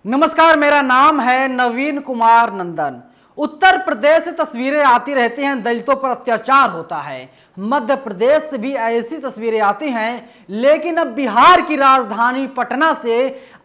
नमस्कार, मेरा नाम है नवीन कुमार नंदन। उत्तर प्रदेश से तस्वीरें आती रहती हैं, दलितों पर अत्याचार होता है। मध्य प्रदेश से भी ऐसी तस्वीरें आती हैं, लेकिन अब बिहार की राजधानी पटना से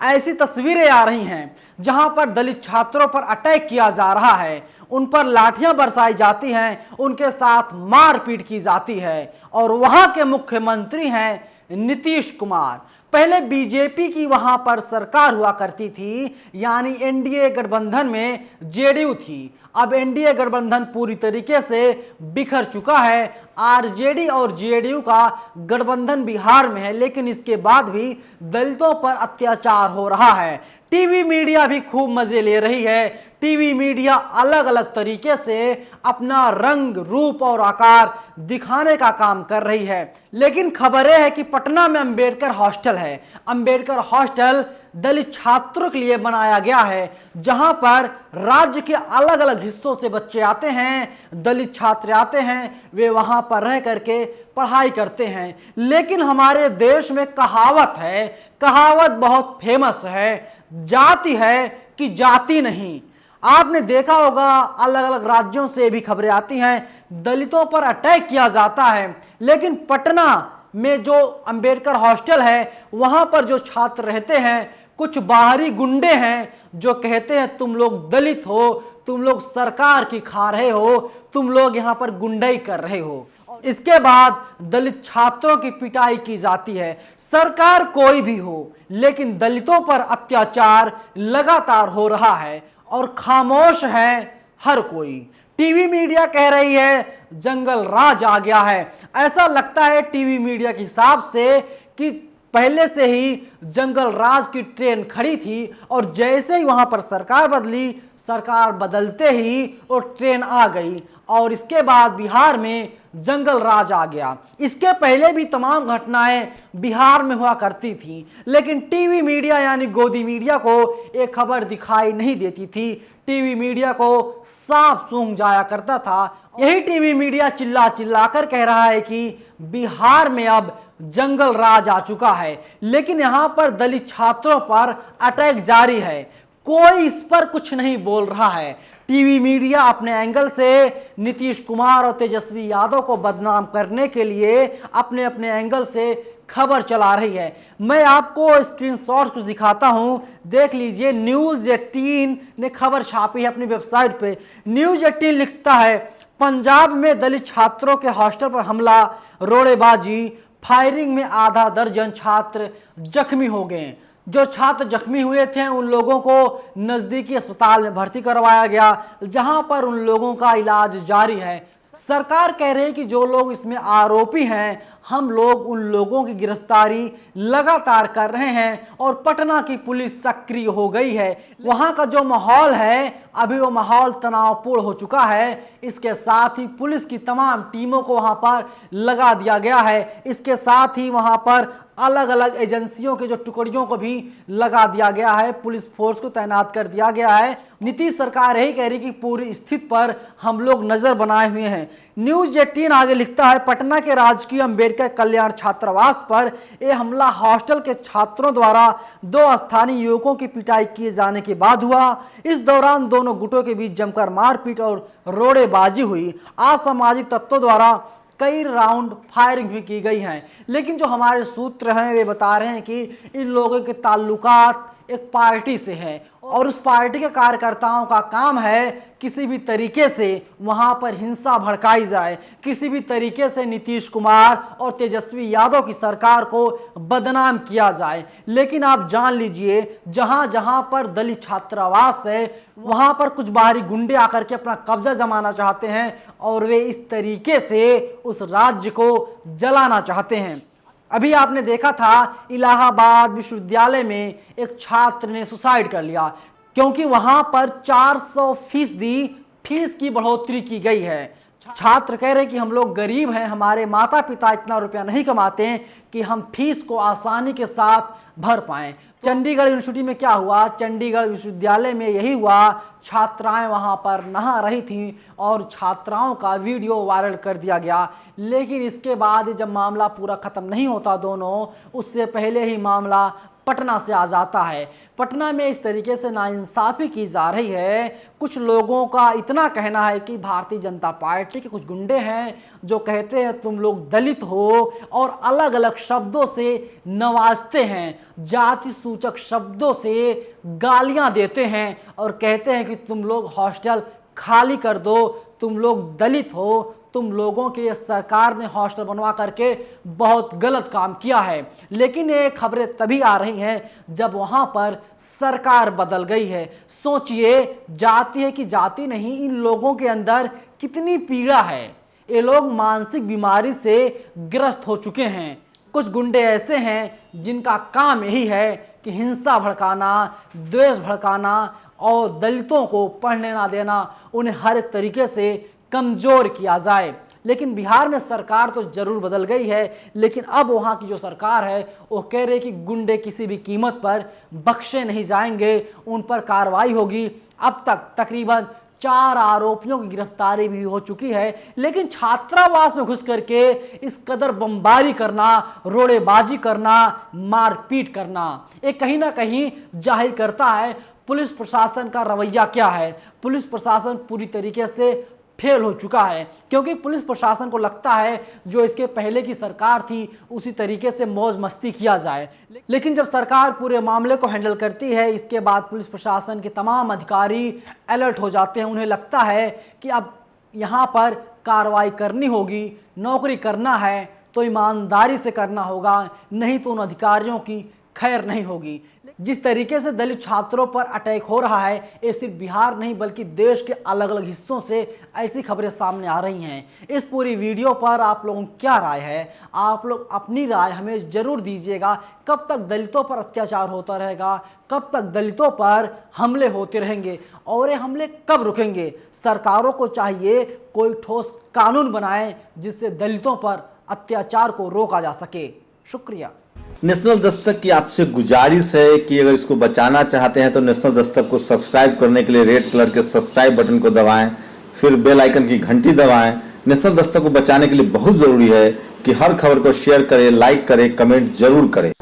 ऐसी तस्वीरें आ रही हैं जहां पर दलित छात्रों पर अटैक किया जा रहा है, उन पर लाठियां बरसाई जाती हैं, उनके साथ मारपीट की जाती है। और वहां के मुख्यमंत्री हैं नीतीश कुमार। पहले बीजेपी की वहां पर सरकार हुआ करती थी, यानी एनडीए गठबंधन में जेडीयू थी। अब एनडीए गठबंधन पूरी तरीके से बिखर चुका है। आरजेडी और जेडीयू का गठबंधन बिहार में है, लेकिन इसके बाद भी दलितों पर अत्याचार हो रहा है। टीवी मीडिया भी खूब मजे ले रही है। टीवी मीडिया अलग अलग तरीके से अपना रंग, रूप और आकार दिखाने का काम कर रही है। लेकिन खबर यह है कि पटना में अंबेडकर हॉस्टल है। अंबेडकर हॉस्टल दलित छात्रों के लिए बनाया गया है, जहां पर राज्य के अलग अलग हिस्सों से बच्चे आते हैं, दलित छात्र आते हैं, वे वहां पर रह करके पढ़ाई करते हैं। लेकिन हमारे देश में कहावत बहुत फेमस है, जाति है कि जाति नहीं। आपने देखा होगा, अलग अलग राज्यों से भी खबरें आती हैं, दलितों पर अटैक किया जाता है। लेकिन पटना में जो अंबेडकर हॉस्टल है, वहां पर जो छात्र रहते हैं, कुछ बाहरी गुंडे हैं जो कहते हैं तुम लोग दलित हो, तुम लोग सरकार की खा रहे हो, तुम लोग यहां पर गुंडाई कर रहे हो। इसके बाद दलित छात्रों की पिटाई की जाती है। सरकार कोई भी हो, लेकिन दलितों पर अत्याचार लगातार हो रहा है और खामोश है हर कोई। टीवी मीडिया कह रही है जंगल राज आ गया है। ऐसा लगता है टीवी मीडिया के हिसाब से कि पहले से ही जंगल राज की ट्रेन खड़ी थी और जैसे ही वहां पर सरकार बदली, सरकार बदलते ही वो ट्रेन आ गई और इसके बाद बिहार में जंगल राज आ गया। इसके पहले भी तमाम घटनाएं बिहार में हुआ करती थी, लेकिन टीवी मीडिया यानी गोदी मीडिया को एक खबर दिखाई नहीं देती थी। टीवी मीडिया को साफ सूंघ जाया करता था। यही टीवी मीडिया चिल्ला चिल्ला कर कह रहा है कि बिहार में अब जंगल राज आ चुका है, लेकिन यहां पर दलित छात्रों पर अटैक जारी है। कोई इस पर कुछ नहीं बोल रहा है। टीवी मीडिया अपने एंगल से नीतीश कुमार और तेजस्वी यादव को बदनाम करने के लिए अपने अपने एंगल से खबर चला रही है। मैं आपको स्क्रीनशॉट कुछ दिखाता हूं, देख लीजिए। न्यूज़ 18 ने खबर छापी है अपनी वेबसाइट पे। न्यूज़ 18 लिखता है, पंजाब में दलित छात्रों के हॉस्टल पर हमला, रोड़ेबाजी, फायरिंग में आधा दर्जन छात्र जख्मी हो गए। जो छात्र जख्मी हुए थे उन लोगों को नजदीकी अस्पताल में भर्ती करवाया गया, जहां पर उन लोगों का इलाज जारी है। सरकार कह रही है कि जो लोग इसमें आरोपी हैं, हम लोग उन लोगों की गिरफ्तारी लगातार कर रहे हैं और पटना की पुलिस सक्रिय हो गई है। वहां का जो माहौल है, अभी वो माहौल तनावपूर्ण हो चुका है। इसके साथ ही पुलिस की तमाम टीमों को वहां पर लगा दिया गया है। इसके साथ ही वहां पर अलग अलग एजेंसियों के जो टुकड़ियों को भी लगा दिया गया है, पुलिस फोर्स को तैनात कर दिया गया है। नीतीश सरकार यही कह रही कि पूरी स्थिति पर हम लोग नजर बनाए हुए हैं। न्यूज़ 18 आगे लिखता है, पटना के राजकीय अंबेडकर कल्याण छात्रावास पर यह हमला हॉस्टल के छात्रों द्वारा 2 स्थानीय युवकों की पिटाई किए जाने के बाद हुआ। इस दौरान दोनों गुटों के बीच जमकर मारपीट और रोड़ेबाजी हुई। असामाजिक तत्वों द्वारा कई राउंड फायरिंग भी की गई है। लेकिन जो हमारे सूत्र हैं वे बता रहे हैं कि इन लोगों के ताल्लुकात एक पार्टी से है और उस पार्टी के कार्यकर्ताओं का काम है किसी भी तरीके से वहां पर हिंसा भड़काई जाए, किसी भी तरीके से नीतीश कुमार और तेजस्वी यादव की सरकार को बदनाम किया जाए। लेकिन आप जान लीजिए, जहां जहां पर दलित छात्रावास है, वहां पर कुछ बाहरी गुंडे आकर के अपना कब्जा जमाना चाहते हैं और वे इस तरीके से उस राज्य को जलाना चाहते हैं। अभी आपने देखा था, इलाहाबाद विश्वविद्यालय में एक छात्र ने सुसाइड कर लिया क्योंकि वहां पर 400% फीस की बढ़ोतरी की गई है। छात्र कह रहे कि हम लोग गरीब हैं, हमारे माता पिता इतना रुपया नहीं कमाते हैं कि हम फीस को आसानी के साथ भर पाएं। चंडीगढ़ यूनिवर्सिटी में क्या हुआ, चंडीगढ़ विश्वविद्यालय में यही हुआ। छात्राएं वहां पर नहा रही थीं और छात्राओं का वीडियो वायरल कर दिया गया। लेकिन इसके बाद जब मामला पूरा खत्म नहीं होता दोनों, उससे पहले ही मामला पटना से आ जाता है। पटना में इस तरीके से नाइंसाफ़ी की जा रही है। कुछ लोगों का इतना कहना है कि भारतीय जनता पार्टी के कुछ गुंडे हैं जो कहते हैं तुम लोग दलित हो और अलग अलग शब्दों से नवाजते हैं, जाति सूचक शब्दों से गालियां देते हैं और कहते हैं कि तुम लोग हॉस्टल खाली कर दो, तुम लोग दलित हो, तुम लोगों के लिए सरकार ने हॉस्टल बनवा करके बहुत गलत काम किया है। लेकिन ये खबरें तभी आ रही हैं जब वहां पर सरकार बदल गई है। सोचिए, जाति है कि जाति नहीं, इन लोगों के अंदर कितनी पीड़ा है। ये लोग मानसिक बीमारी से ग्रस्त हो चुके हैं। कुछ गुंडे ऐसे हैं जिनका काम यही है कि हिंसा भड़काना, द्वेष भड़काना और दलितों को पढ़ने ना देना, उन्हें हर एक तरीके से कमजोर किया जाए। लेकिन बिहार में सरकार तो जरूर बदल गई है, लेकिन अब वहाँ की जो सरकार है वो कह रही है कि गुंडे किसी भी कीमत पर बख्शे नहीं जाएंगे, उन पर कार्रवाई होगी। अब तक तकरीबन 4 आरोपियों की गिरफ्तारी भी हो चुकी है। लेकिन छात्रावास में घुस करके इस कदर बमबारी करना, रोड़ेबाजी करना, मारपीट करना, ये कहीं ना कहीं जाहिर करता है पुलिस प्रशासन का रवैया क्या है। पुलिस प्रशासन पूरी तरीके से फेल हो चुका है, क्योंकि पुलिस प्रशासन को लगता है जो इसके पहले की सरकार थी उसी तरीके से मौज मस्ती किया जाए। लेकिन जब सरकार पूरे मामले को हैंडल करती है, इसके बाद पुलिस प्रशासन के तमाम अधिकारी अलर्ट हो जाते हैं। उन्हें लगता है कि अब यहाँ पर कार्रवाई करनी होगी, नौकरी करना है तो ईमानदारी से करना होगा, नहीं तो उन अधिकारियों की खैर नहीं होगी। जिस तरीके से दलित छात्रों पर अटैक हो रहा है, ये सिर्फ बिहार नहीं बल्कि देश के अलग अलग हिस्सों से ऐसी खबरें सामने आ रही हैं। इस पूरी वीडियो पर आप लोगों की क्या राय है? आप लोग अपनी राय हमें जरूर दीजिएगा। कब तक दलितों पर अत्याचार होता रहेगा? कब तक दलितों पर हमले होते रहेंगे और ये हमले कब रुकेंगे? सरकारों को चाहिए कोई ठोस कानून बनाए जिससे दलितों पर अत्याचार को रोका जा सके। शुक्रिया। नेशनल दस्तक की आपसे गुजारिश है कि अगर इसको बचाना चाहते हैं तो नेशनल दस्तक को सब्सक्राइब करने के लिए रेड कलर के सब्सक्राइब बटन को दबाएं, फिर बेल आइकन की घंटी दबाएं। नेशनल दस्तक को बचाने के लिए बहुत जरूरी है कि हर खबर को शेयर करें, लाइक करें, कमेंट जरूर करें।